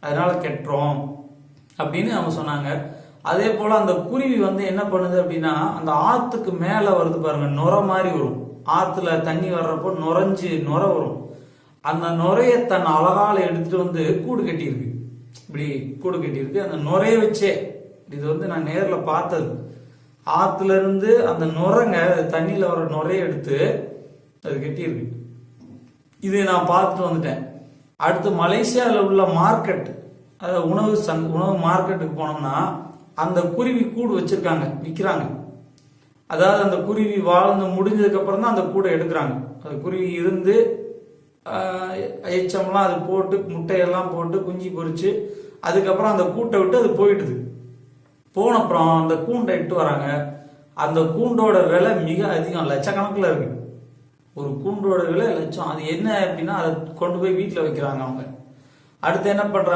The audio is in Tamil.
அதனால கெட்டுறோம் அப்படின்னு அவங்க சொன்னாங்க. அதே போல அந்த குருவி வந்து என்ன பண்ணுது அப்படின்னா, அந்த ஆத்துக்கு மேல வருது பாருங்க, நுரை மாதிரி வரும். ஆத்துல தண்ணி வர்றப்போ நுர வரும். அந்த நுரைய தன் அழகால எடுத்துட்டு வந்து கூடு கட்டியிருக்கு. இப்படி கூடு கட்டியிருக்கு. அந்த நுரைய வச்சே, இது வந்து நான் நேர்ல பார்த்தது. ஆத்துல இருந்து அந்த நுரைங்க தண்ணியில வர நுரைய எடுத்து அது கட்டியிருக்கு. இது நான் பார்த்துட்டு வந்துட்டேன். அடுத்து மலேசியாவில் உள்ள மார்க்கெட், அதாவது உணவு மார்க்கெட்டுக்கு போனோம்னா அந்த குருவி கூடு வச்சிருக்காங்க, விற்கிறாங்க. அதாவது அந்த குருவி வாழ்ந்து முடிஞ்சதுக்கு அப்புறம் தான் அந்த கூடை எடுக்கிறாங்க. அந்த குருவி இருந்து எச்சம்லாம் அது போட்டு முட்டையெல்லாம் போட்டு குஞ்சு பொறிச்சு அதுக்கப்புறம் அந்த கூட்டை விட்டு அது போயிடுது. போனப்புறம் அந்த கூண்டை இட்டு வராங்க. அந்த கூண்டோட விலை மிக அதிகம், லட்சக்கணக்கில் இருக்கு. ஒரு கூண்டோட விலை லட்சம். அது என்ன அப்படின்னா அதை கொண்டு போய் வீட்டில் வைக்கிறாங்க அவங்க. அடுத்து என்ன பண்றாங்க,